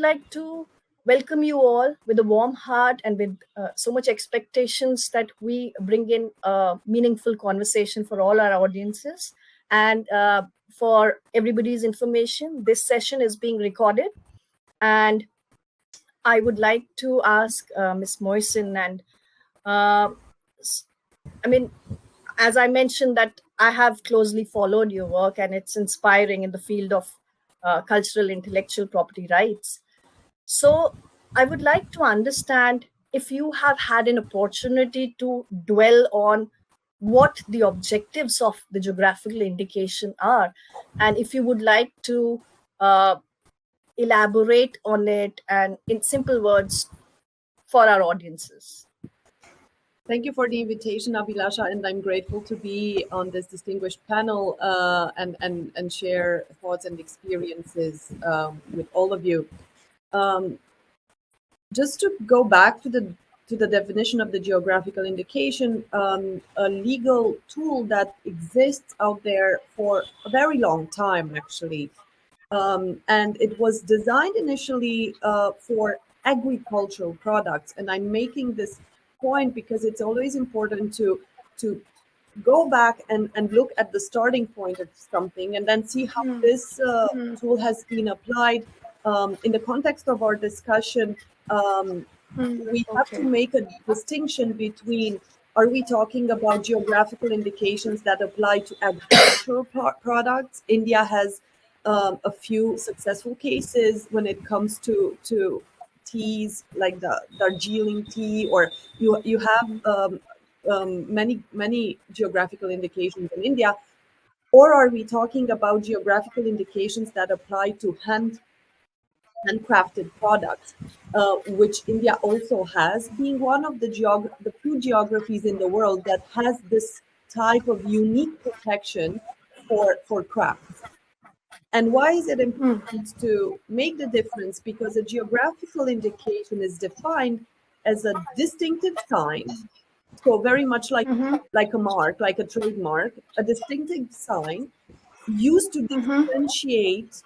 like to welcome you all with a warm heart and with so much expectations that we bring in a meaningful conversation for all our audiences. And for everybody's information, this session is being recorded. And I would like to ask Ms. Moisin, and I mean, as I mentioned, that I have closely followed your work, and it's inspiring in the field of cultural intellectual property rights. So I would like to understand if you have had an opportunity to dwell on what the objectives of the geographical indication are, and if you would like to elaborate on it and in simple words for our audiences. Thank you for the invitation, Abhilasha, and I'm grateful to be on this distinguished panel and share thoughts and experiences with all of you. Just to go back to the definition of the geographical indication, a legal tool that exists out there for a very long time, actually. And it was designed initially for agricultural products. And I'm making this point because it's always important to go back and look at the starting point of something and then see how this tool has been applied. In the context of our discussion, we have to make a distinction between, are we talking about geographical indications that apply to agricultural products? India has a few successful cases when it comes to teas, like the Darjeeling tea, or you have many geographical indications in India. Or are we talking about geographical indications that apply to handcrafted products, which India also has, being one of the few geographies in the world that has this type of unique protection for crafts. And why is it important to make the difference? Because a geographical indication is defined as a distinctive sign, so very much like a mark, like a trademark, a distinctive sign used to differentiate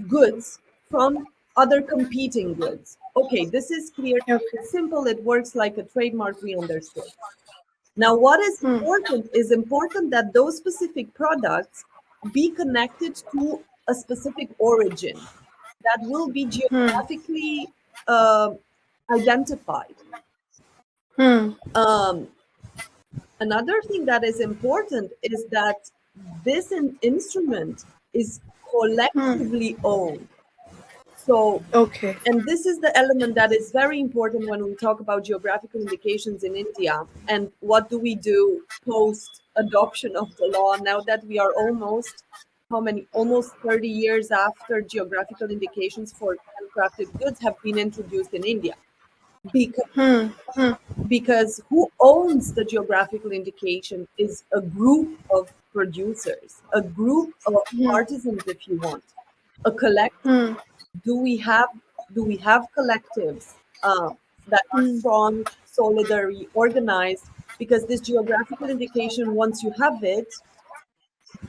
goods from other competing goods. Okay, this is clear, it's simple, it works like a trademark, we understood. Now, what is important is that those specific products be connected to a specific origin that will be geographically identified. Another thing that is important is that this instrument is collectively owned. So, and this is the element that is very important when we talk about geographical indications in India. And what do we do post adoption of the law now that we are almost 30 years after geographical indications for handcrafted goods have been introduced in India? Because who owns the geographical indication is a group of producers, a group of artisans, if you want, a collective. Do we have collectives that are strong, solidary, organized? Because this geographical indication, once you have it,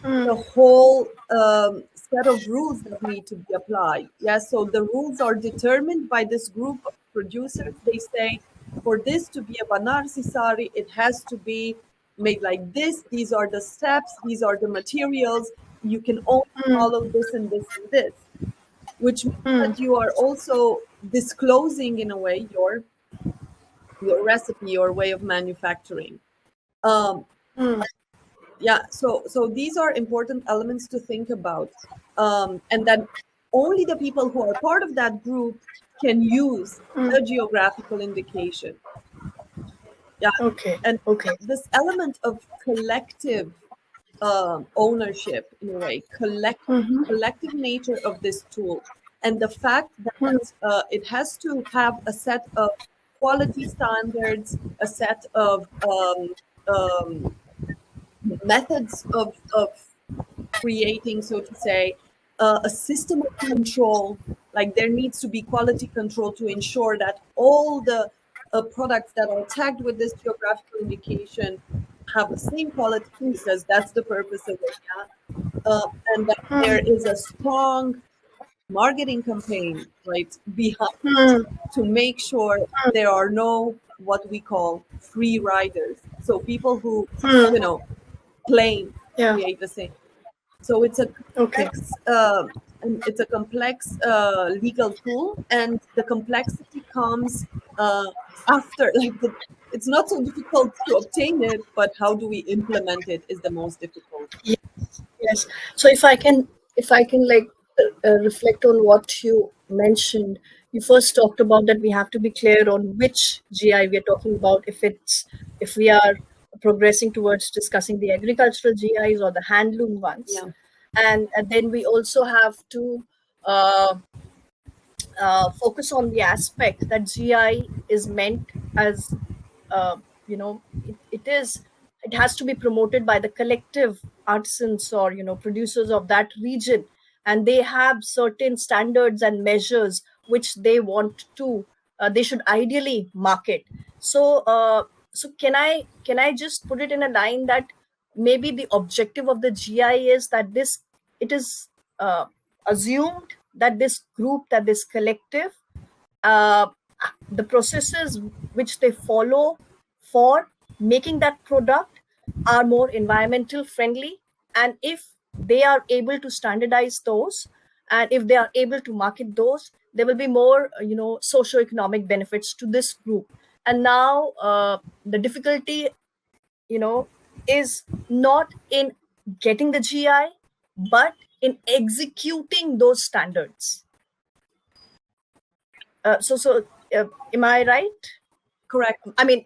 the whole set of rules that need to be applied. So the rules are determined by this group of producers. They say, for this to be a Banarsi sari, it has to be made like this. These are the steps. These are the materials. You can only follow this and this and this. Which means that you are also disclosing, in a way, your recipe, your way of manufacturing. So these are important elements to think about, and that only the people who are part of that group can use the geographical indication. And this element of collective ownership, in a way, collective nature of this tool, and the fact that it has to have a set of quality standards, a set of methods of creating, so to say, a system of control. Like there needs to be quality control to ensure that all the products that are tagged with this geographical indication have the same quality, because that's the purpose of it. And that there is a strong marketing campaign, right, behind to make sure there are no what we call free riders. So people who, you know, claim to Yeah. create the same. So it's a Okay. complex, legal tool, and the complexity comes after. Like it's not so difficult to obtain it, but how do we implement it is the most difficult. Yes. So if I can like reflect on what you mentioned, you first talked about that we have to be clear on which GI we are talking about. If we are progressing towards discussing the agricultural GIs or the handloom ones, Yeah, and then we also have to uh, focus on the aspect that GI is meant as, it has to be promoted by the collective artisans or producers of that region, and they have certain standards and measures which they should ideally market. So can I just put it in a line that maybe the objective of the GI is that this it is assumed that this collective, uh, the processes which they follow for making that product are more environmental friendly, and if they are able to standardize those, and if they are able to market those, there will be more socio-economic benefits to this group. And now the difficulty you know is not in getting the GI, but in executing those standards. Am I right? correct. I mean,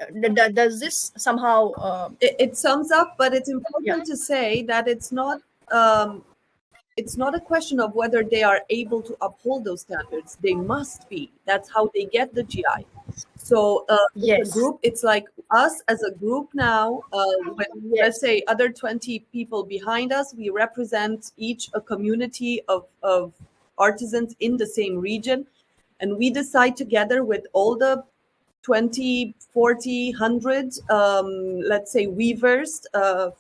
does this somehow? It sums up, but it's Yeah. important to say that it's not a question of whether they are able to uphold those standards. They must be. That's how they get the GI. So it's a Yes. group. It's like us as a group now, with, let's Yes. say, other 20 people behind us. We represent each a community of artisans in the same region. And we decide together with all the 20, 40, 100, let's say, weavers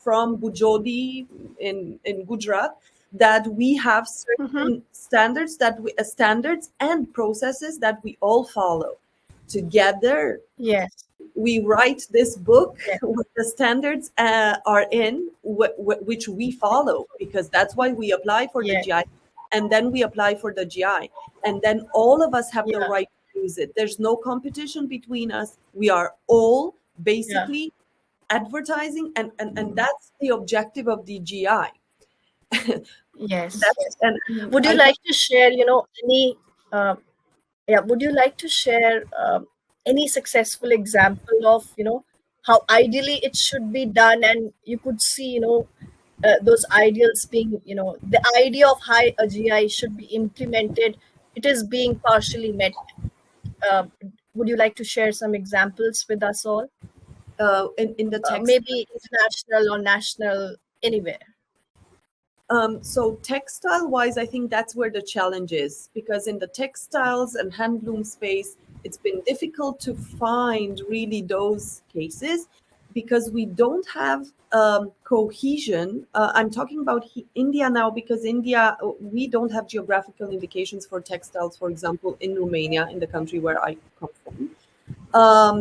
from Bujodi in Gujarat, that we have Hmm. certain standards and processes that we all follow. Together, Yes. we write this book Yes. with the standards are in which we follow, because that's why we apply for the Yes. GI, and then we apply for the GI, and then all of us have the Yeah. right to use it. There's no competition between us. We are all Yeah. basically advertising, and that's the objective of the GI. Yes. That's Yes. and Would you I like to share, any? Uh, yeah. Would you like to share any successful example of, how ideally it should be done, and you could see, those ideals being, the idea of how a GI should be implemented, it is being partially met. Uh, would you like to share some examples with us all? in the text. Maybe international or national, anywhere. So textile wise, I think that's where the challenge is, because in the textiles and handloom space, it's been difficult to find really those cases because we don't have cohesion. I'm talking about India now, because India, we don't have geographical indications for textiles, for example, in Romania, in the country where I come from.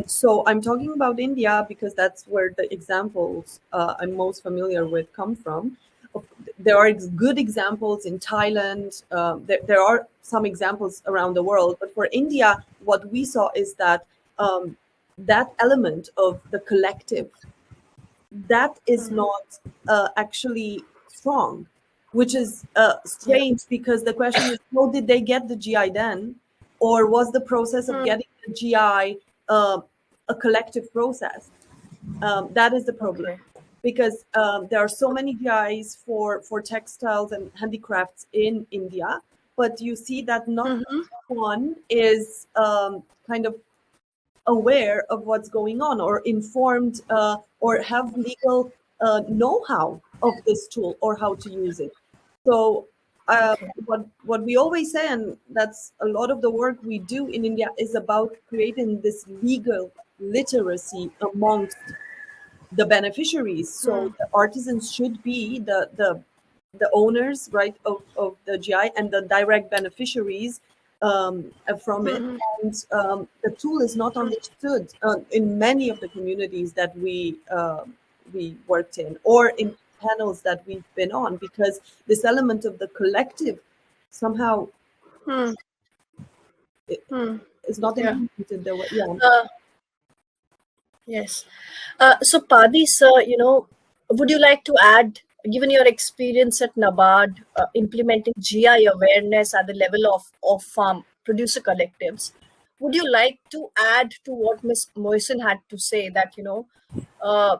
So I'm talking about India because that's where the examples I'm most familiar with come from. Of- There are good examples in Thailand. There are some examples around the world, but for India, what we saw is that that element of the collective, that is not actually strong, which is Yeah. strange, because the question is, how did they get the GI then? Or was the process of Hmm. getting the GI uh, a collective process? That is the problem, Okay. because there are so many GIs for textiles and handicrafts in India, but you see that not Hmm. one is kind of aware of what's going on, or informed, or have legal know-how of this tool or how to use it. So Okay. what we always say, and that's a lot of the work we do in India, is about creating this legal literacy amongst the beneficiaries. So Hmm. the artisans should be the the owners, right, of the GI and the direct beneficiaries from it. And the tool is not understood in many of the communities that we worked in, or in panels that we've been on, because this element of the collective somehow is not Yeah. implemented the way. Yeah. Yes. So, Padhi, sir, would you like to add, given your experience at NABARD, implementing GI awareness at the level of farm producer collectives, would you like to add to what Ms. Moisin had to say, that, uh,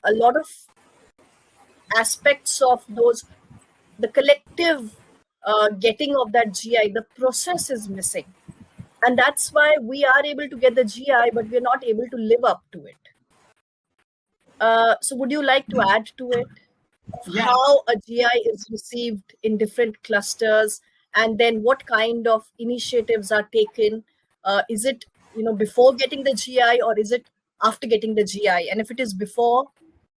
a lot of aspects of the collective getting of that GI, the process is missing. And that's why we are able to get the GI, but we're not able to live up to it. So would you like to add to it of Yeah. how a GI is received in different clusters, and then what kind of initiatives are taken? Is it before getting the GI, or is it after getting the GI? And if it is before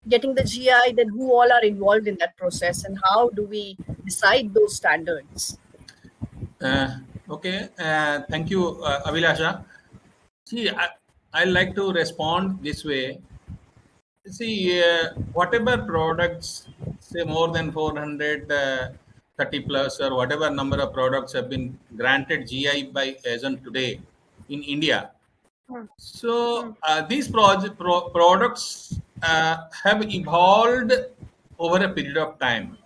getting the GI, then who all are involved in that process, and how do we decide those standards? Okay. Thank you, Abhilasha. See, I like to respond this way. See, whatever products, say more than 430 plus, or whatever number of products have been granted GI by as on today in India. So these products have evolved over a period of time.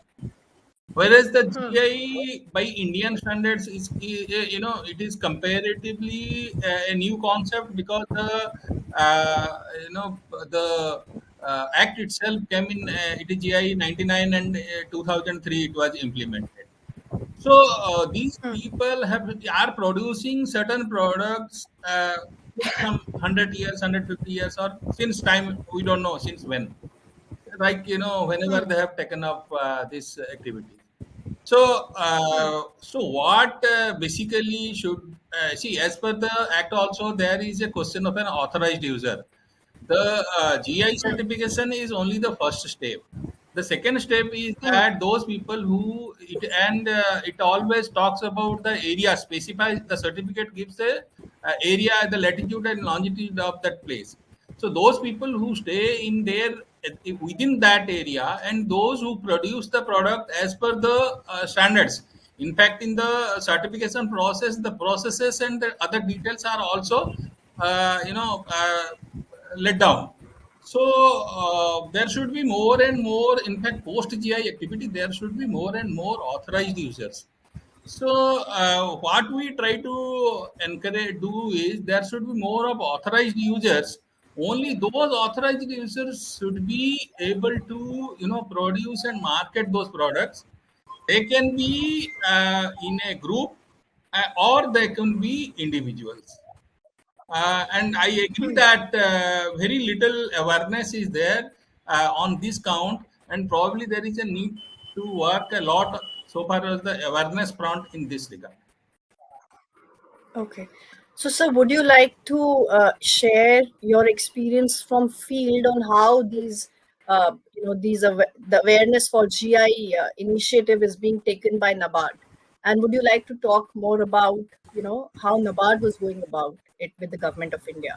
Whereas the GI by Indian standards is, it is comparatively a new concept, because the act itself came in, it is GI 99, and 2003 it was implemented. So these people are producing certain products some 100 years, 150 years, or since time, we don't know since when. Like, whenever they have taken up this activity. So, so what basically should see, as per the act also, there is a question of an authorized user. The GI certification is only the first step. The second step is that those people who it always talks about the area, specifies the certificate, gives the area, the latitude and longitude of that place. So those people who stay in there within that area, and those who produce the product as per the standards. In fact, in the certification process, the processes and the other details are also let down. So there should be more and more, in fact, post GI activity, there should be more and more authorized users. So what we try to encourage do is, there should be more of authorized users. Only those authorized users should be able to produce and market those products. They can be in a group, or they can be individuals. And I agree that very little awareness is there on this count, and probably there is a need to work a lot so far as the awareness front in this regard. Okay. So, sir, would you like to share your experience from field on how the awareness for GI initiative is being taken by NABARD? And would you like to talk more about, how NABARD was going about it with the government of India?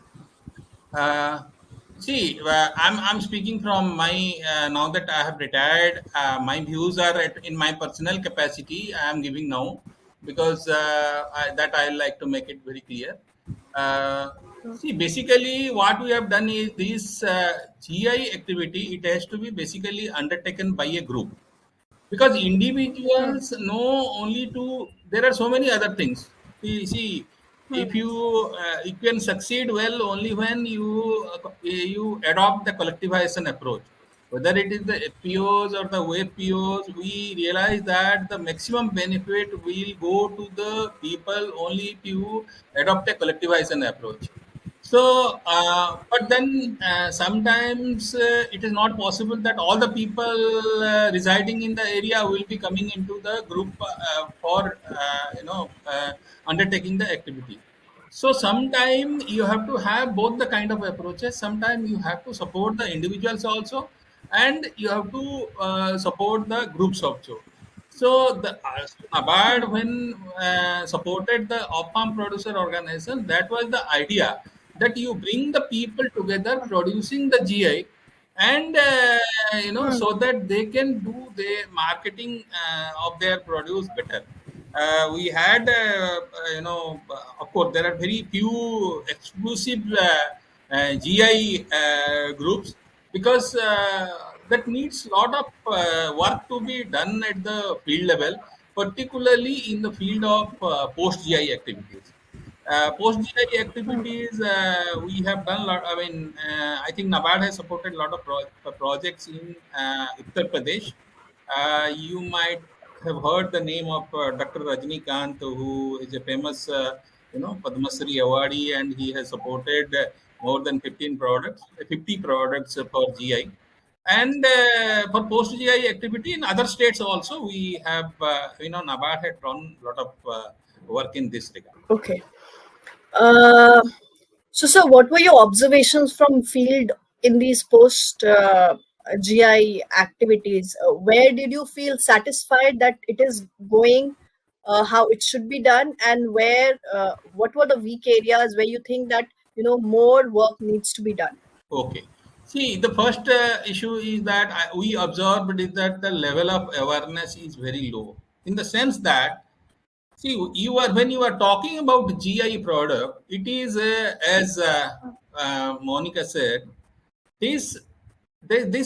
See, I'm speaking from my now that I have retired. My views are in my personal capacity. I am giving now, because I like to make it very clear. See, basically, what we have done is this GI activity. It has to be basically undertaken by a group, because individuals know only to. There are so many other things. See, if you can succeed well only when you adopt the collectivization approach, whether it is the FPOs or the WFPOs. We realize that the maximum benefit will go to the people only if you adopt a collectivization approach. So, but then sometimes it is not possible that all the people residing in the area will be coming into the group for undertaking the activity. So, sometime you have to have both the kind of approaches. Sometimes you have to support the individuals also, and you have to support the groups also. So the NABARD, when supported the off-farm producer organization, that was the idea that you bring the people together producing the GI, and so that they can do the marketing of their produce better. We had of course there are very few exclusive GI groups, because that needs a lot of work to be done at the field level, particularly in the field of post GI activities. Post GI activities, we have done a lot. I mean, I think NABARD has supported a lot of projects in Uttar Pradesh. You might have heard the name of Dr. Rajnikant, who is a famous, Padma Shri awardee, and he has supported more than 50 products for GI. And for post GI activity in other states also, we have, NABARD had done a lot of work in this regard. Okay. So, sir, what were your observations from field in these post GI activities? Where did you feel satisfied that it is going how it should be done, and what were the weak areas where you think that more work needs to be done? Okay. See, the first issue is that we observed is that the level of awareness is very low, in the sense that, see, when you are talking about GI product, it is as Monica said, this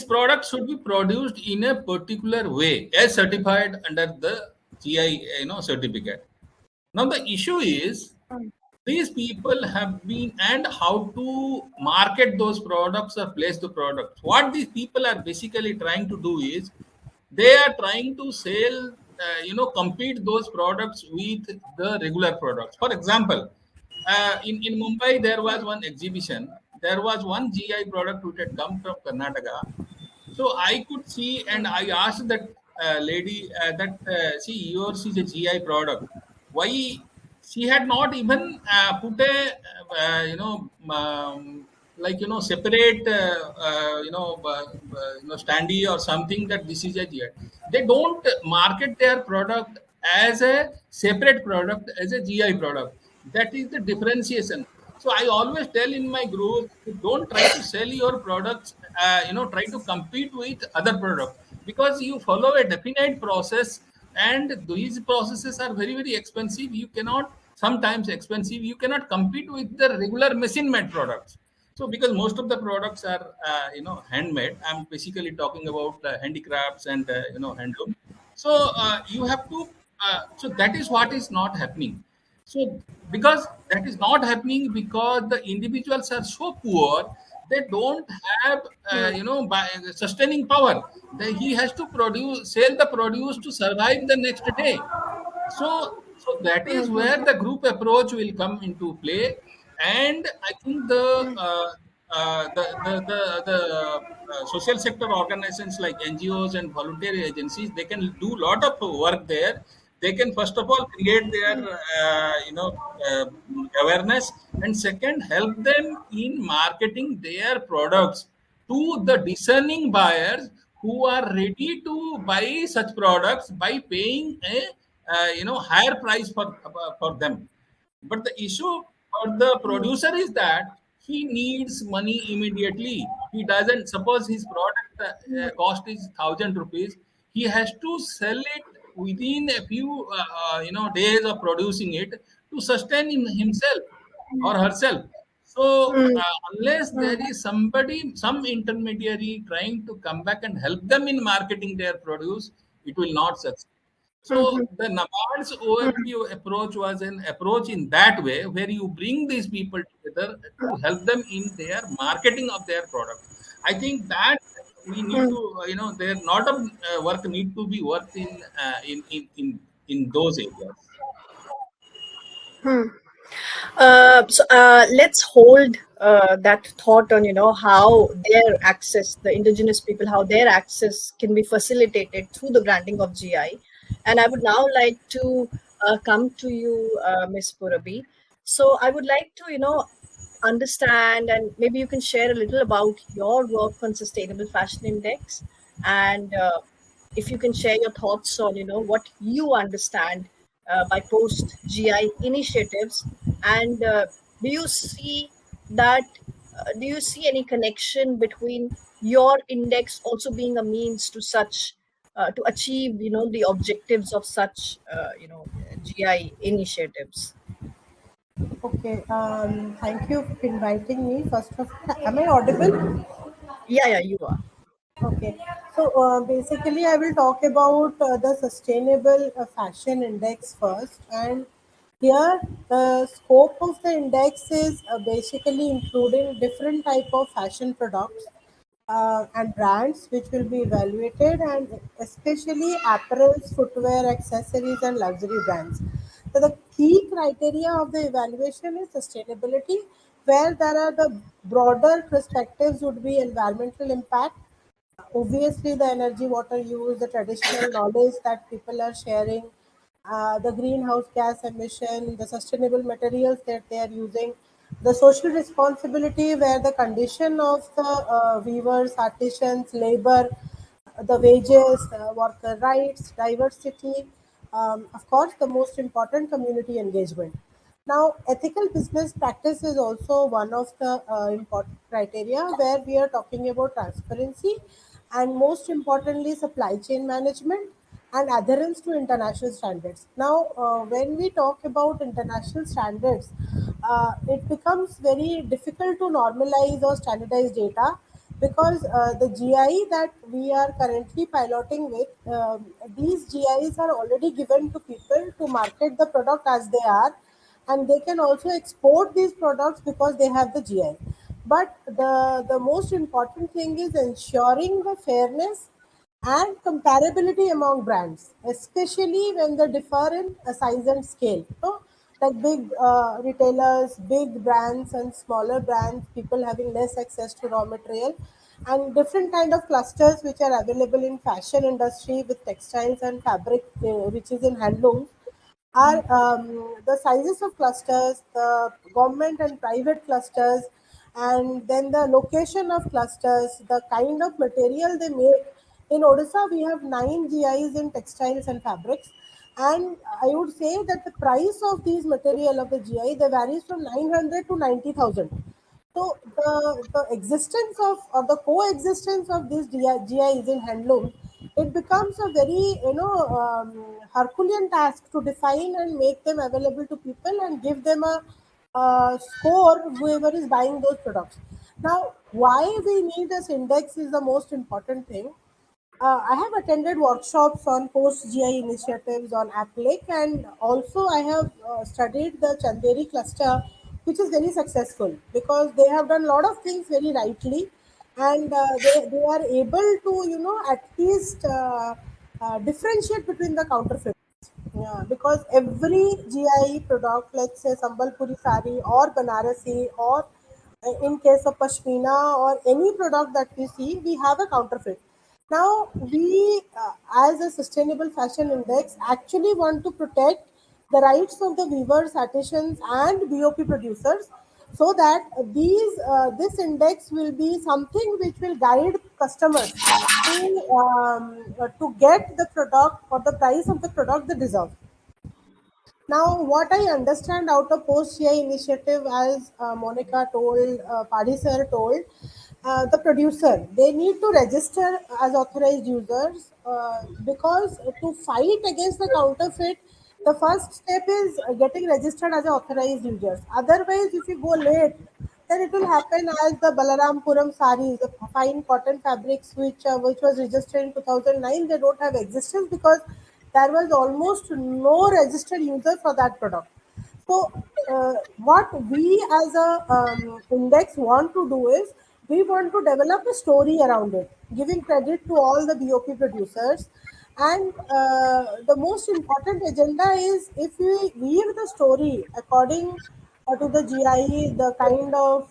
product should be produced in a particular way, as certified under the GI certificate. Now the issue is, these people have been, and how to market those products or place the products. What these people are basically trying to do is, they are trying to sell, compete those products with the regular products. For example, in Mumbai, there was one exhibition. There was one GI product which had come from Karnataka. So I could see, and I asked that lady that, see, yours is a GI product. Why she had not even put a, separate, standee or something, that this is a GI. They don't market their product as a separate product, as a GI product. That is the differentiation. So I always tell in my group, don't try to sell your products, try to compete with other products, because you follow a definite process, and these processes are very, very expensive. You cannot, sometimes expensive, you cannot compete with the regular machine made products. So because most of the products are, handmade, I'm basically talking about handicrafts and, handloom. So you have to, so that is what is not happening. So because that is not happening, because the individuals are so poor, they don't have, by sustaining power. He has to sell the produce to survive the next day. So that is where the group approach will come into play, and I think the social sector organizations like NGOs and voluntary agencies, they can do a lot of work there. They can first of all create their awareness, and second, help them in marketing their products to the discerning buyers who are ready to buy such products by paying a higher price for them. But the issue for the producer is that he needs money immediately. He doesn't, suppose his product cost is 1,000 rupees, he has to sell it within a few days of producing it to sustain himself or herself. So unless there is somebody, some intermediary trying to come back and help them in marketing their produce, it will not succeed. So the NABARD's OFP approach was an approach in that way, where you bring these people together to help them in their marketing of their product. I think that we need to, there lot of work need to be worked in those areas. Let's hold that thought on how their access, the indigenous people, how their access can be facilitated through the granting of GI. And I would now like to come to you, Ms. Purabee. So I would like to understand, and maybe you can share a little about your work on Sustainable Fashion Index, and if you can share your thoughts on, what you understand by post GI initiatives, and do you see that? Do you see any connection between your index also being a means to such to achieve, the objectives of such, GI initiatives? Okay, thank you for inviting me. First of all, am I audible? Yeah, yeah, you are. Okay, so basically, I will talk about the Sustainable Fashion Index first. And here, the scope of the index is basically including different type of fashion products and brands which will be evaluated, and especially apparels, footwear, accessories, and luxury brands. So the key criteria of the evaluation is sustainability, where there are the broader perspectives would be environmental impact, obviously the energy, water use, the traditional knowledge that people are sharing, the greenhouse gas emission, the sustainable materials that they are using, the social responsibility where the condition of the weavers, artisans, labor, the wages, worker rights, diversity, of course, the most important, community engagement. Now, ethical business practice is also one of the important criteria where we are talking about transparency and most importantly, supply chain management and adherence to international standards. Now, when we talk about international standards, it becomes very difficult to normalize or standardize data because the GI that we are currently piloting with, these GIs are already given to people to market the product as they are, and they can also export these products because they have the GI. But the most important thing is ensuring the fairness and comparability among brands, especially when they differ in size and scale. So, like big retailers, big brands, and smaller brands, people having less access to raw material, and different kind of clusters which are available in fashion industry with textiles and fabric, which is in handlooms, are the sizes of clusters, the government and private clusters, and then the location of clusters, the kind of material they make. In Odisha, we have 9 GIs in textiles and fabrics, and I would say that the price of these material of the GI, they varies from 900 to 90,000. So the existence of or the coexistence of these GIs in handloom, it becomes a very Herculean task to define and make them available to people and give them a score whoever is buying those products. Now, why we need this index is the most important thing. I have attended workshops on post GI initiatives on Apple, and also I have studied the Chanderi cluster, which is very successful because they have done a lot of things very rightly, and they are able to at least differentiate between the counterfeits. Yeah, because every GI product, let's say Sambalpuri sari or Banarasi, or in case of Pashmina or any product that we see, we have a counterfeit. Now, we, as a sustainable fashion index, actually want to protect the rights of the weavers, artisans, and BOP producers, so that this index will be something which will guide customers to get the product or the price of the product they deserve. Now, what I understand out of Post GI initiative, as Monica told, Padhi sir told, the producer, they need to register as authorized users because to fight against the counterfeit, the first step is getting registered as an authorized users. Otherwise, if you go late, then it will happen as the Balarampuram saris, the fine cotton fabrics, which was registered in 2009. They don't have existence because there was almost no registered user for that product. So, what we as a index want to do is we want to develop a story around it, giving credit to all the BOP producers. And the most important agenda is if we weave the story according to the GIE, the kind of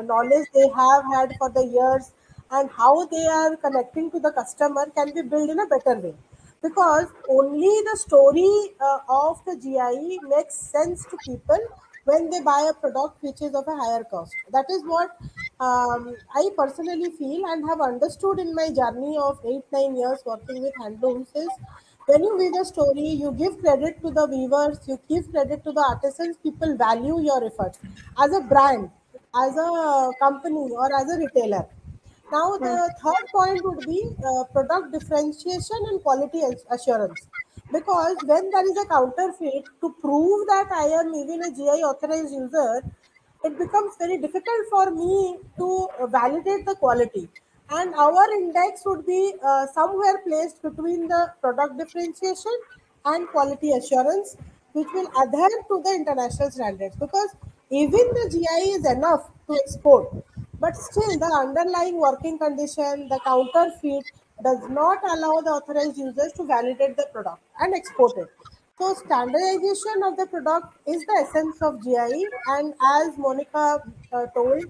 knowledge they have had for the years, and how they are connecting to the customer can be built in a better way. Because only the story of the GIE makes sense to people when they buy a product which is of a higher cost. That is what I personally feel and have understood in my journey of 8-9 years working with handlooms is when you weave a story, you give credit to the weavers, you give credit to the artisans, people value your efforts as a brand, as a company, or as a retailer. Now, the third point would be product differentiation and quality assurance. Because when there is a counterfeit, to prove that I am even a GI authorized user, it becomes very difficult for me to validate the quality. And our index would be somewhere placed between the product differentiation and quality assurance, which will adhere to the international standards. Because even the GI is enough to export, but still the underlying working condition, the counterfeit, does not allow the authorized users to validate the product and export it. So standardization of the product is the essence of GI, and as Monica told,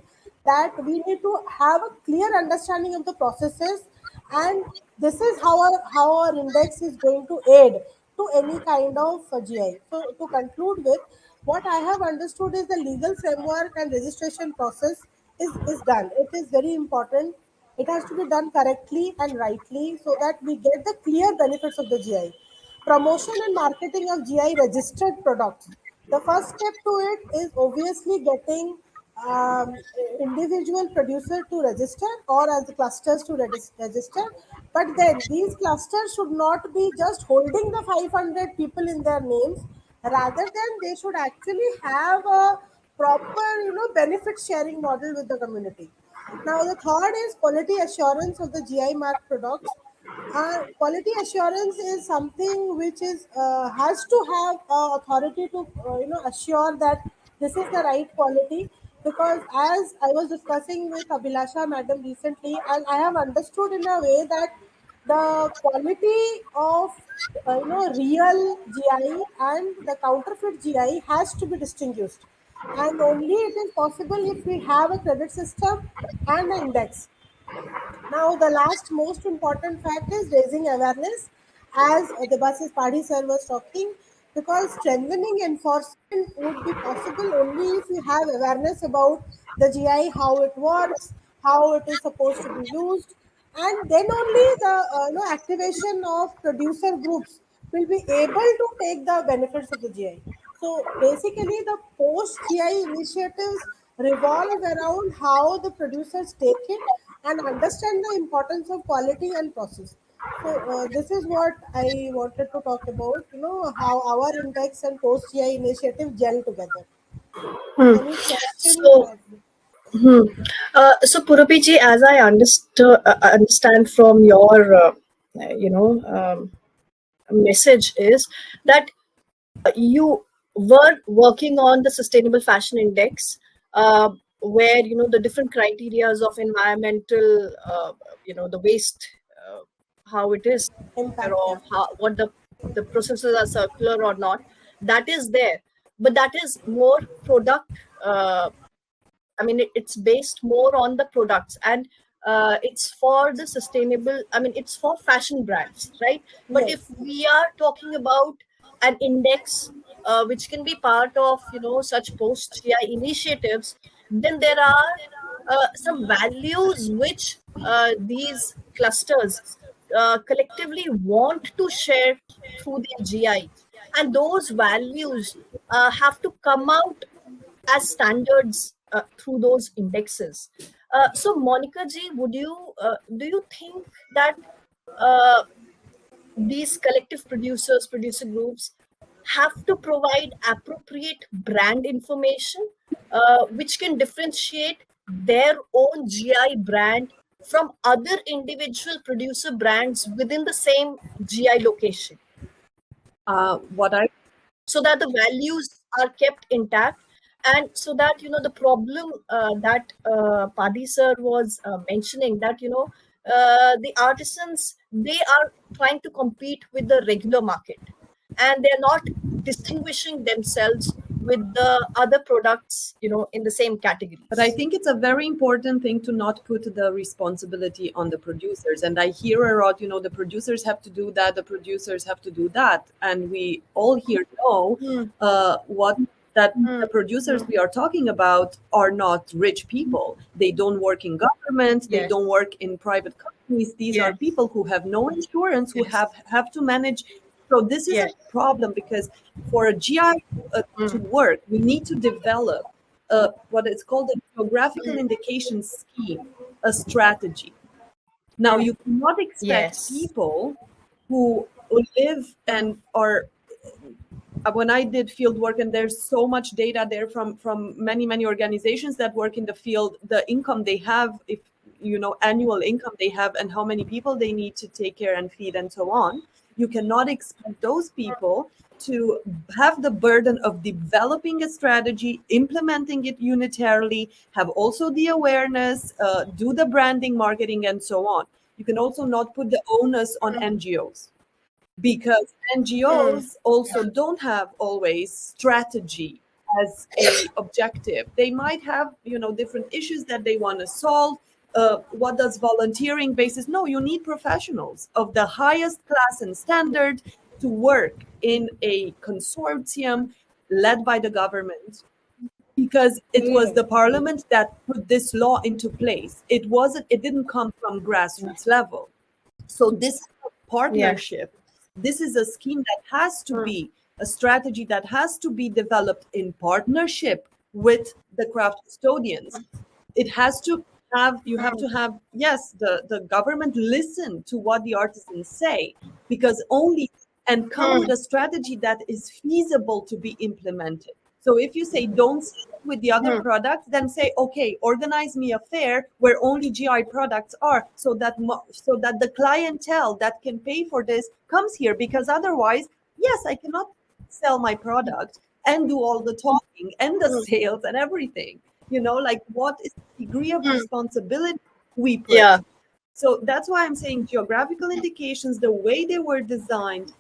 that we need to have a clear understanding of the processes, and this is how our index is going to aid to any kind of GI. So to conclude with, what I have understood is the legal framework and registration process is done. It is very important. It has to be done correctly and rightly so that we get the clear benefits of the GI. Promotion and marketing of GI registered products. The first step to it is obviously getting um, individual producer to register or as clusters to register. But then these clusters should not be just holding the 500 people in their names. Rather than they should actually have a proper, benefit sharing model with the community. Now the third is quality assurance of the GI mark products. Quality assurance is something which is has to have authority to assure that this is the right quality, because as I was discussing with Abhilasha madam recently, and I have understood in a way that the quality of real GI and the counterfeit GI has to be distinguished, and only it is possible if we have a credit system and an index. Now, the last most important fact is raising awareness, as Devasis Padhi sir was talking, because strengthening enforcement would be possible only if you have awareness about the GI, how it works, how it is supposed to be used, and then only the activation of producer groups will be able to take the benefits of the GI. So basically, the post GI initiatives revolve around how the producers take it and understand the importance of quality and process. So this is what I wanted to talk about. How our index and post GI initiative gel together. Hmm. Any questions? So, hmm. Purabee ji, as I understand from your, message is that you were working on the Sustainable Fashion Index, where the different criterias of environmental, the waste, how it is, Impact, yeah. of how what the processes are circular or not. That is there, but that is more product. It's based more on the products, and it's for the sustainable. It's for fashion brands, right? But if Yes. we are talking about an index, which can be part of such post GI initiatives, then there are some values which these clusters collectively want to share through their GI, and those values have to come out as standards through those indexes. So, Monica ji, would you do you think that uh, these collective producer groups have to provide appropriate brand information, which can differentiate their own GI brand from other individual producer brands within the same GI location, What I so that the values are kept intact, and so that the problem that Padhi sir was mentioning, that the artisans, they are trying to compete with the regular market, and they're not distinguishing themselves with the other products in the same But I categories. think it's a very important thing to not put the responsibility on the producers. And I hear a lot, the producers have to do that, the producers have to do that. And we all here know what that the producers we are talking about are not rich people. They don't work in government. They Yes. don't work in private companies. These are Yes. people who have no insurance, who Yes. have to manage. So this is a Yes. problem, because for a GI to work, we need to develop what is called a geographical indication scheme, a strategy. Now, you cannot expect Yes. people who live and are. When I did field work, and there's so much data there from many organizations that work in the field, the income they have, if annual income they have, and how many people they need to take care and feed and so on, you cannot expect those people to have the burden of developing a strategy, implementing it unitarily, have also the awareness, do the branding, marketing, and so on. You can also not put the onus on NGOs, because NGOs also don't have always strategy as a objective. They might have different issues that they want to solve. What does volunteering basis? No, you need professionals of the highest class and standard to work in a consortium led by the government, because it was the parliament that put this law into place. It didn't come from grassroots level. So this partnership, this is a scheme that has to be a strategy that has to be developed in partnership with the craft custodians. It has to have, you have to have, yes, the government listen to what the artisans say, because only, and come with a strategy that is feasible to be implemented. So if you say don't sell with the other products, then say, okay, organize me a fair where only GI products are, so that the clientele that can pay for this comes here, because otherwise, yes, I cannot sell my product and do all the talking and the sales and everything. Like, what is the degree of responsibility we put? Yeah. So that's why I'm saying geographical indications, the way they were designed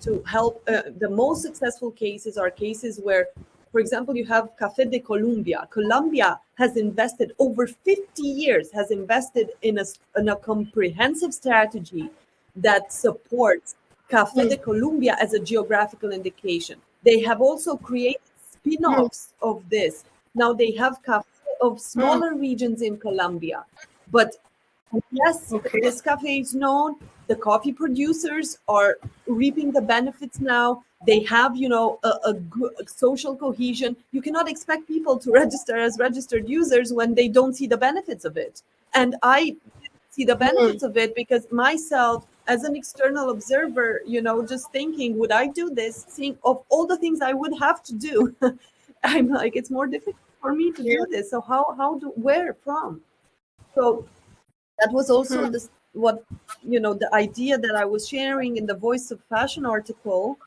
to help. The most successful cases are cases where, for example, you have Café de Colombia. Colombia has invested over 50 years, has invested in a comprehensive strategy that supports Café de Colombia as a geographical indication. They have also created spin-offs of this. Now they have café of smaller regions in Colombia, but yes, this cafe is known. The coffee producers are reaping the benefits now. They have, a good social cohesion. You cannot expect people to register as registered users when they don't see the benefits of it. And I see the benefits of it, because myself, as an external observer, just thinking, would I do this? Seeing of all the things I would have to do, I'm like, it's more difficult for me to do this. So where from? So that was also the idea that I was sharing in the Voice of Fashion article,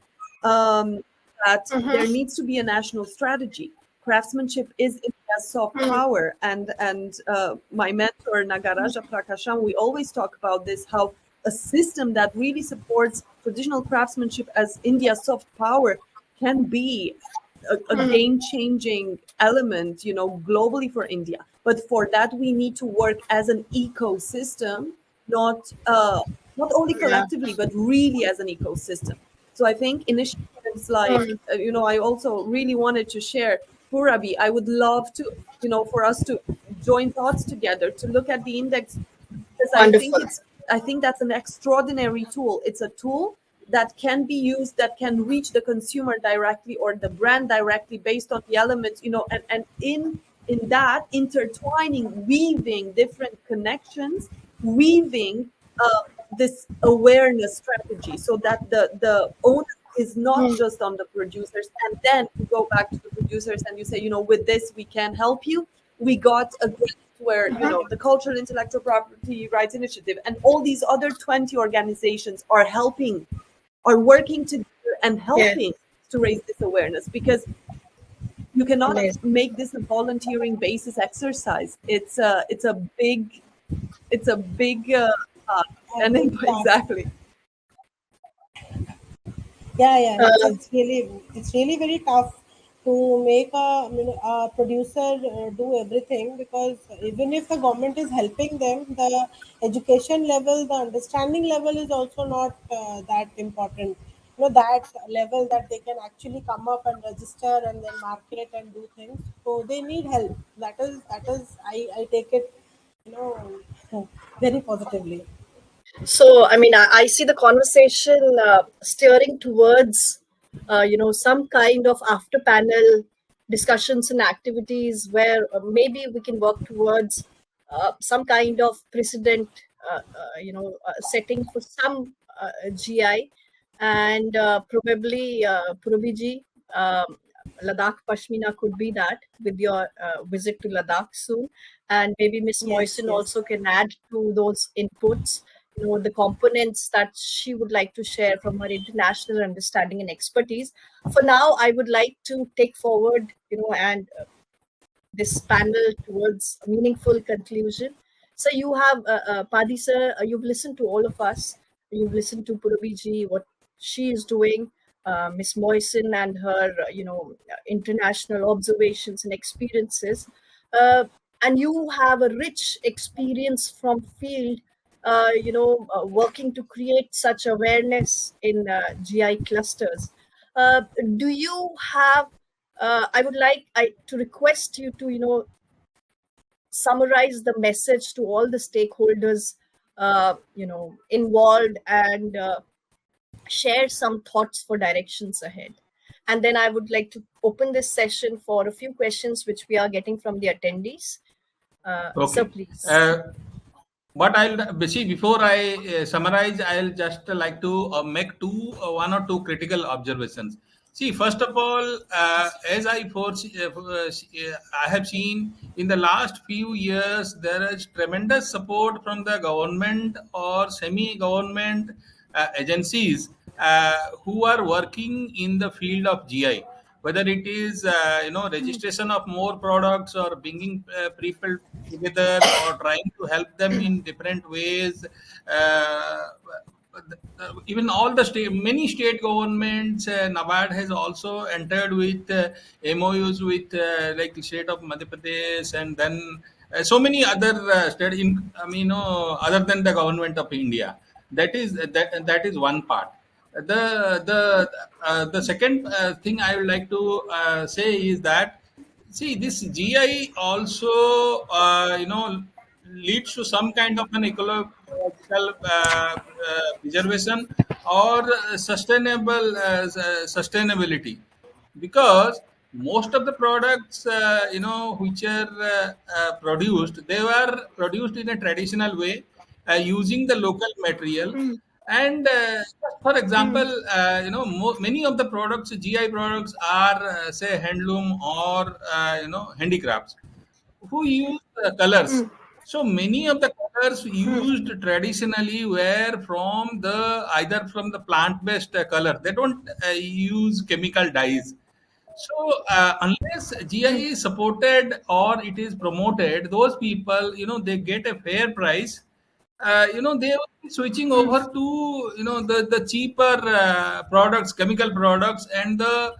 that there needs to be a national strategy. Craftsmanship is India's soft power, and my mentor Nagaraja Prakashan, we always talk about this, how a system that really supports traditional craftsmanship as India's soft power can be a game-changing element, globally for India. But for that, we need to work as an ecosystem, not only collectively, but really as an ecosystem. So I think initiatives like, I also really wanted to share Purabee. I would love to, for us to join thoughts together to look at the index, because I think that's an extraordinary tool. It's a tool that can be used, that can reach the consumer directly or the brand directly based on the elements, and in that intertwining, weaving different connections, weaving this awareness strategy, so that the owner is not just on the producers. And then you go back to the producers and you say, with this we can help you. We got a grant where the Cultural Intellectual Property Rights Initiative and all these other 20 organizations are working together and helping to raise this awareness, because you cannot make this a volunteering basis exercise. It's a big and exactly. Yeah. It's really very tough to make a producer do everything, because even if the government is helping them, the education level, the understanding level is also not that important. that level that they can actually come up and register and then market and do things. So they need help. That is I take it, very positively. So, I mean, I see the conversation steering towards, some kind of after panel discussions and activities where maybe we can work towards some kind of precedent, setting for some GI, and probably Purabee ji, Ladakh Pashmina could be that with your visit to Ladakh soon, and maybe Miss Yes, Moisin yes. also can add to those inputs, the components that she would like to share from her international understanding and expertise. For now, I would like to take forward, and this panel towards a meaningful conclusion. So you have, Padhi sir, you've listened to all of us. You've listened to Purabee ji, what she is doing, Miss Moisin and her, international observations and experiences. And you have a rich experience from field, working to create such awareness in GI clusters. Do you have I would like to request you to, summarize the message to all the stakeholders, involved, and share some thoughts for directions ahead. And then I would like to open this session for a few questions which we are getting from the attendees. So Okay. please. But I'll see before I summarize. I'll just like to make one or two critical observations. See, first of all, as I have seen in the last few years, there is tremendous support from the government or semi-government agencies who are working in the field of GI, whether it is registration of more products or bringing people together or trying to help them in different ways. Even all the many state governments, NABARD has also entered with MOUs with like the state of Madhya Pradesh, and then so many other states other than the government of India. That is one part. The second thing I would like to say is that, see, this GI also leads to some kind of an ecological preservation or sustainability, because most of the products which are produced, they were produced in a traditional way using the local material. And for example, many of the products, GI products, are say handloom or handicrafts who use colors. So many of the colors used traditionally were from the either from the plant-based color. They don't use chemical dyes. So unless GI is supported or it is promoted, those people, they get a fair price. They will be switching over to the cheaper products, chemical products, and the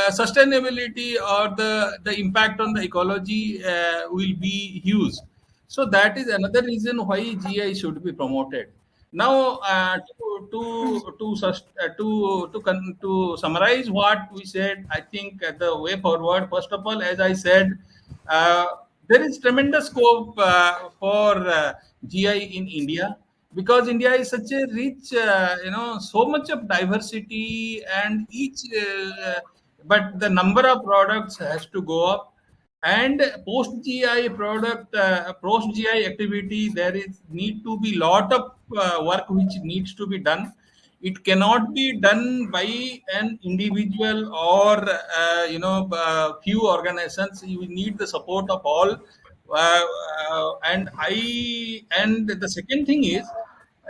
sustainability or the impact on the ecology will be huge. So that is another reason why GI should be promoted. Now, to summarize what we said, I think the way forward. First of all, as I said, uh, there is tremendous scope for GI in India, because India is such a rich, so much of diversity, and but the number of products has to go up. And post GI activity, there is need to be lot of work which needs to be done. It cannot be done by an individual or few organizations. You need the support of all. And the second thing is,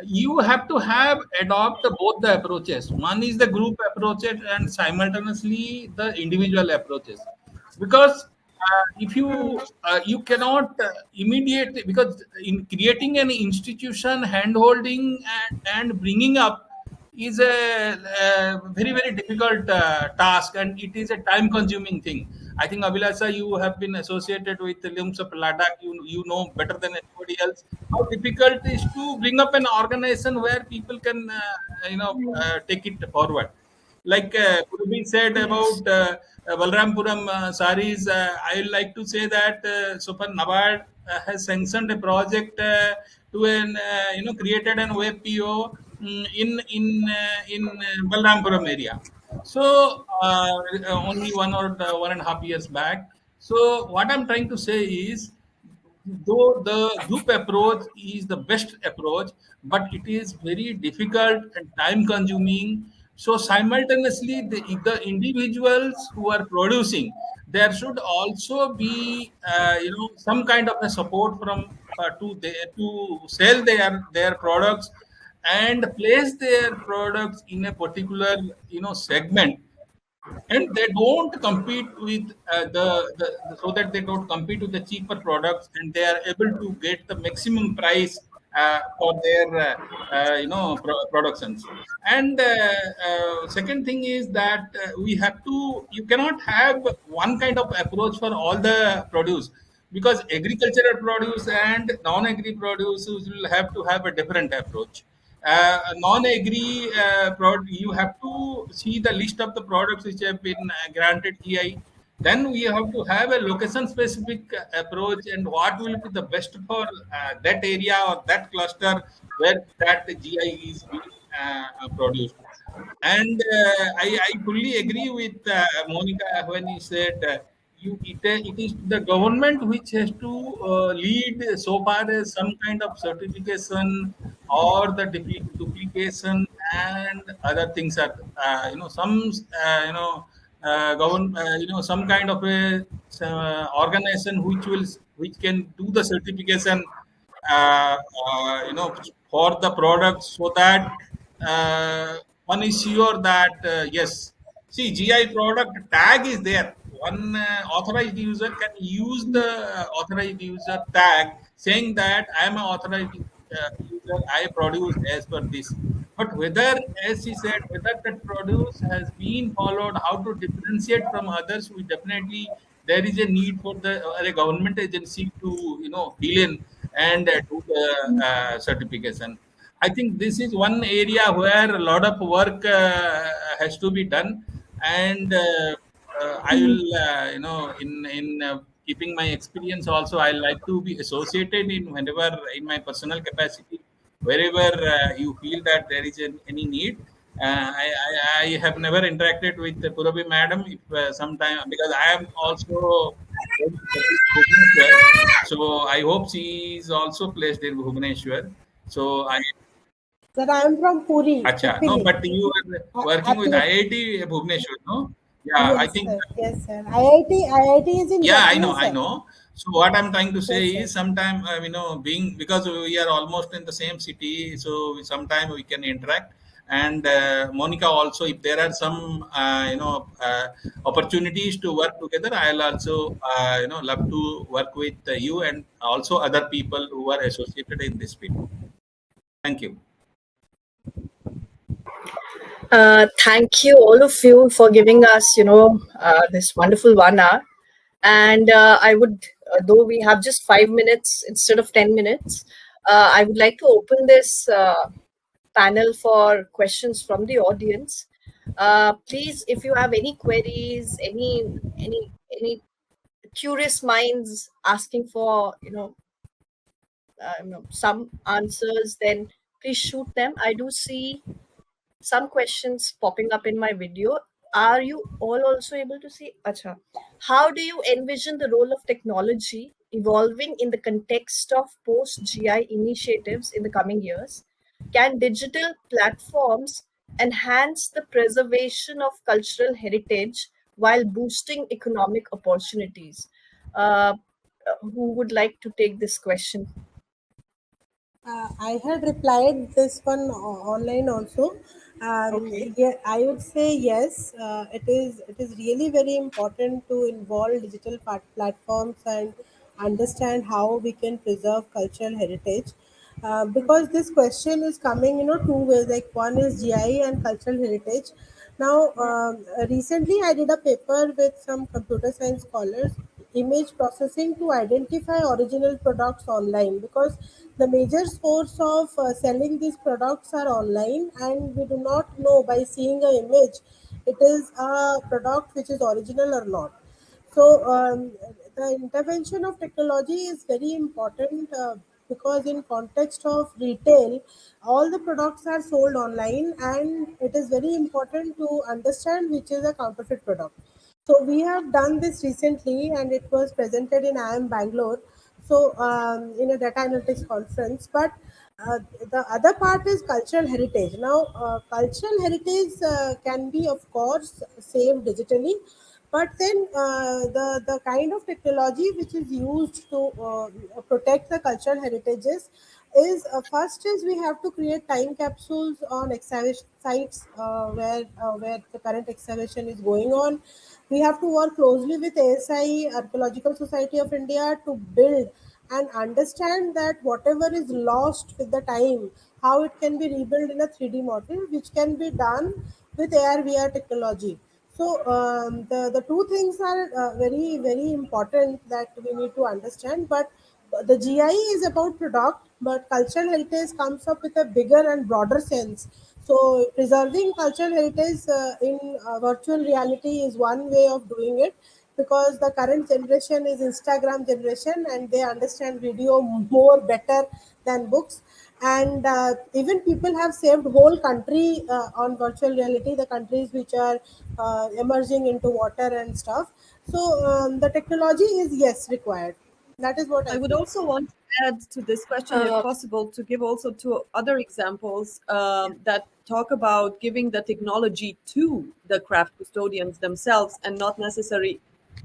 you have to have adopt both the approaches. One is the group approaches and simultaneously the individual approaches, because if you cannot immediate, because in creating an institution, handholding and bringing up is a very very difficult task, and it is a time consuming thing. I think, Abhilasha, you have been associated with the Looms of Ladakh. You know better than anybody else how difficult it is to bring up an organization where people can take it forward. Like Purabee said about Balrampuram saris, I would like to say that so far NABARD has sanctioned a project to created an WebPO in Balrampuram area. So only 1.5 years back. So what I'm trying to say is, though the group approach is the best approach, but it is very difficult and time consuming. So simultaneously, the individuals who are producing, there should also be some kind of a support from to sell their products and place their products in a particular segment, and they don't compete with so that they don't compete with the cheaper products, and they are able to get the maximum price for their productions. And second thing is that you cannot have one kind of approach for all the produce, because agricultural produce and non-agri produce will have to have a different approach. Non-agri you have to see the list of the products which have been granted GI. Then we have to have a location-specific approach, and what will be the best for that area or that cluster where that GI is being produced. And I fully agree with Monica when he said it is the government which has to lead so far as some kind of certification or the duplication and other things are some some kind of a organization which can do the certification uh, for the products, so that uh, one is sure that yes, see, GI product tag is there. One authorized user can use the authorized user tag, saying that I am an authorized user, I produce as per this. But whether, as he said, whether that produce has been followed, how to differentiate from others, we definitely, there is a need for a government agency to deal in and do the certification. I think this is one area where a lot of work has to be done, and I will, in keeping my experience also, I like to be associated in whenever in my personal capacity, wherever you feel that there is any need. I have never interacted with the Purabee madam. If sometime, because I am also going to visit Bhubaneswar, so I hope she is also placed in Bhubaneswar. So I Sir, I am from Puri, Acha. No, Pipili. but you are working with Appli- IIT Bhubaneswar, no? Yeah, I yes, think. sir. Yes, sir. IIT is in Yeah, Jaffna, I sir. know. So what I'm trying to say Yes, sir. is, sometime being, because we are almost in the same city, so sometime we can interact. And Monica also, if there are some opportunities to work together, I'll also love to work with you and also other people who are associated in this field. Thank you. Thank you, all of you, for giving us, this wonderful 1 hour. And I would, though we have just 5 minutes instead of 10 minutes, I would like to open this panel for questions from the audience. Please, if you have any queries, any curious minds asking for, some answers, then please shoot them. I do see some questions popping up in my video. Are you all also able to see? Acha. How do you envision the role of technology evolving in the context of post GI initiatives in the coming years? Can digital platforms enhance the preservation of cultural heritage while boosting economic opportunities? Uh, who would like to take this question? I had replied this one online also. Okay. Yeah, I would say yes. It is really very important to involve digital platforms and understand how we can preserve cultural heritage. Because this question is coming, two ways. Like one is GI and cultural heritage. Now, recently I did a paper with some computer science scholars, image processing to identify original products online, because the major source of selling these products are online, and we do not know by seeing an image it is a product which is original or not. So the intervention of technology is very important because in context of retail, all the products are sold online, and it is very important to understand which is a counterfeit product. So we have done this recently, and it was presented in IIM Bangalore. So in a data analytics conference, but the other part is cultural heritage. Now, cultural heritage can be, of course, saved digitally, but then the kind of technology which is used to protect the cultural heritages is first is we have to create time capsules on excavation sites where the current excavation is going on. We have to work closely with ASI, Archaeological Society of India, to build and understand that whatever is lost with the time, how it can be rebuilt in a 3D model, which can be done with AR VR technology. So the two things are very very important that we need to understand. But the GI is about product, but cultural heritage comes up with a bigger and broader sense. So preserving cultural heritage in virtual reality is one way of doing it, because the current generation is Instagram generation and they understand video more better than books. And even people have saved whole country on virtual reality, the countries which are emerging into water and stuff. So the technology is, yes, required. That is what I I would feel. also want to add to this question, if Uh, possible, to give also two other examples that talk about giving the technology to the craft custodians themselves and not necessarily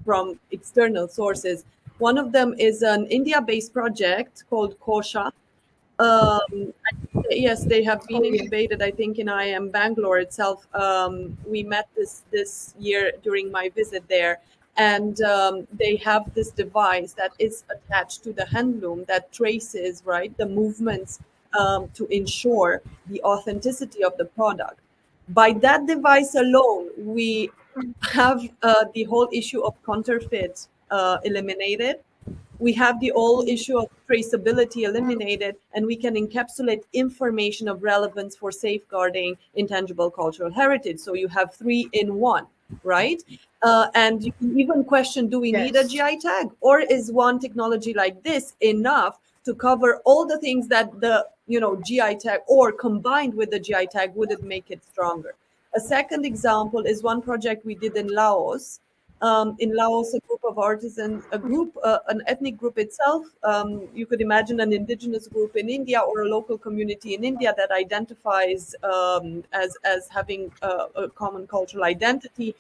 from external sources. One of them is an India-based project called Kosha. Yes, they have been oh yeah. incubated, I think, in IIM Bangalore itself. We met this year during my visit there, and they have this device that is attached to the handloom that traces, right, the movements to ensure the authenticity of the product. By that device alone, we have the whole issue of counterfeit eliminated. We have the whole issue of traceability eliminated, and we can encapsulate information of relevance for safeguarding intangible cultural heritage. So you have three in one, right? And you can even question, do we need a Yes. GI tag, or is one technology like this enough to cover all the things that the GI tag, or combined with the GI tag, would it make it stronger? A second example is one project we did in Laos. In Laos, a group of artisans, an ethnic group itself. You could imagine an indigenous group in India or a local community in India that identifies as having a common cultural identity.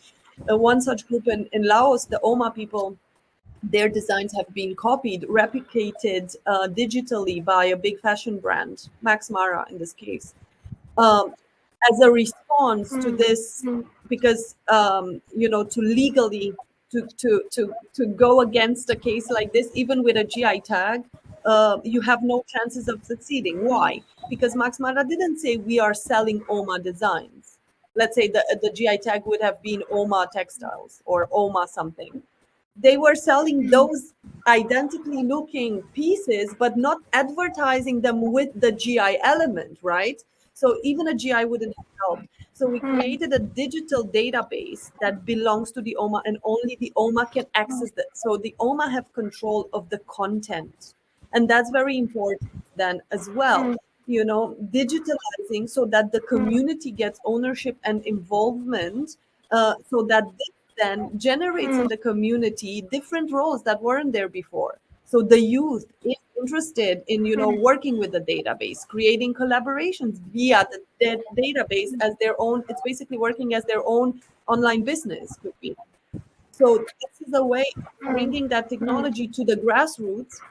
One such group in Laos, the Oma people, their designs have been copied, replicated digitally by a big fashion brand, Max Mara in this case, um, as a response to this, because to legally to go against a case like this, even with a GI tag, you have no chances of succeeding. Why? Because Max Mara didn't say we are selling Oma designs. Let's say the GI tag would have been Oma textiles or Oma something. They were selling those identically looking pieces, but not advertising them with the GI element, right? So even a GI wouldn't have helped. So we created a digital database that belongs to the OMA, and only the OMA can access that. So the OMA have control of the content. And that's very important then as well, digitalizing so that the community gets ownership and involvement, so that this then generates in the community different roles that weren't there before. So the youth is interested in working with the database, creating collaborations via the database as their own. It's basically working as their own online business, could be. So this is a way of bringing that technology to the grassroots,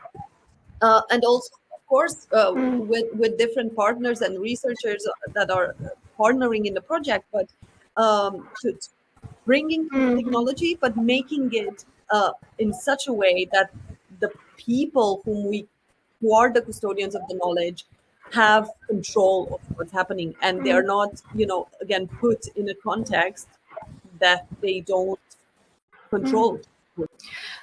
and also, of course, with different partners and researchers that are partnering in the project, but to bringing technology, but making it in such a way that the people who are the custodians of the knowledge have control of what's happening, and they are not, again, put in a context that they don't control.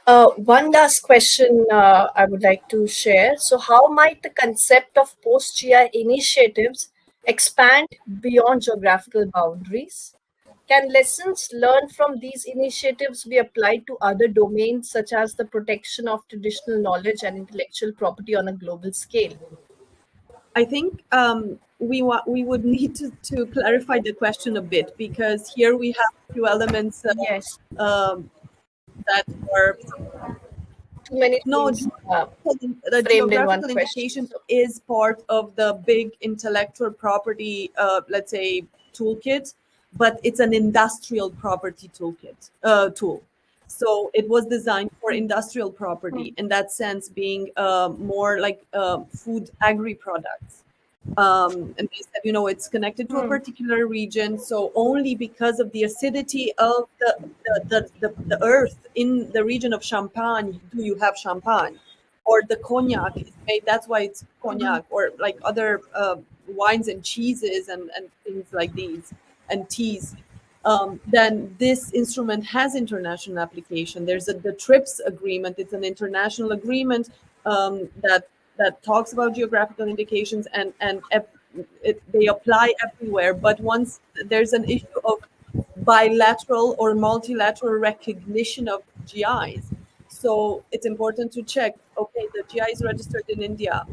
One last question I would like to share. So, how might the concept of post GI initiatives expand beyond geographical boundaries? Can lessons learned from these initiatives be applied to other domains, such as the protection of traditional knowledge and intellectual property on a global scale? I think we would need to clarify the question a bit, because here we have a few elements Yes, that are too many no. things The framed in one geographical question. indication is part of the big intellectual property, let's say, toolkit, but it's an industrial property tool. So it was designed for industrial property, in that sense, being more like food agri products. And they said, it's connected to a particular region. So only because of the acidity of the earth in the region of Champagne do you have champagne, or the cognac is made. That's why it's cognac, or like other wines and cheeses and things like these, and teas. Then this instrument has international application. There's the TRIPS agreement. It's an international agreement that talks about geographical indications, and they apply everywhere. But once there's an issue of bilateral or multilateral recognition of GIs, so it's important to check. Okay, the GI is registered in India.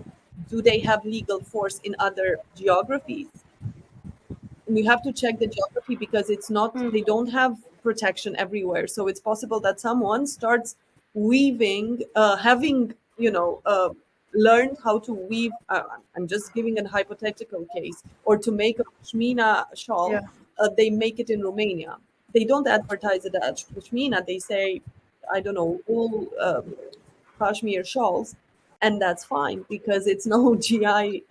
Do they have legal force in other geographies? We have to check the geography, because it's not, they don't have protection everywhere. So it's possible that someone starts weaving, having learned how to weave. I'm just giving a hypothetical case, or to make a pashmina shawl. Yeah. They make it in Romania. They don't advertise it as pashmina. They say, I don't know, wool cashmere shawls, and that's fine, because it's no GI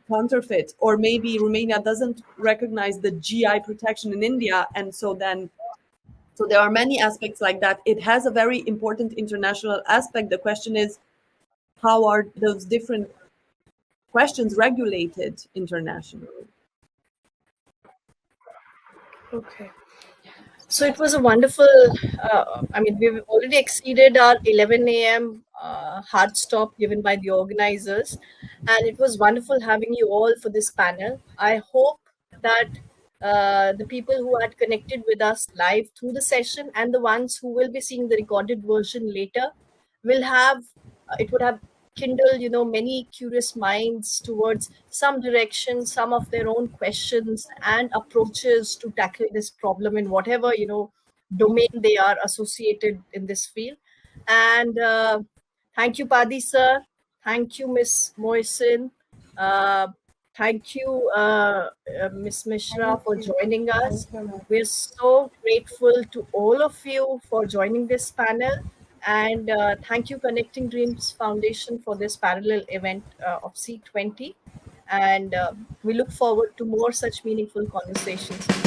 counterfeit. Or maybe Romania doesn't recognize the GI protection in India, and so there are many aspects like that. It has a very important international aspect. The question is, how are those different questions regulated internationally? Okay. So it was a wonderful, we've already exceeded our 11 a.m. Hard stop given by the organizers. And it was wonderful having you all for this panel. I hope that the people who had connected with us live through the session, and the ones who will be seeing the recorded version later, will have, it would have kindled, many curious minds towards some direction, some of their own questions and approaches to tackle this problem in whatever, domain they are associated in this field. And thank you, Padhi sir. Thank you, Miss Moisin. Thank you, Miss Mishra, for joining us. Thank you, ma'am. We're so grateful to all of you for joining this panel. And thank you, Connecting Dreams Foundation, for this parallel event of C20. And we look forward to more such meaningful conversations.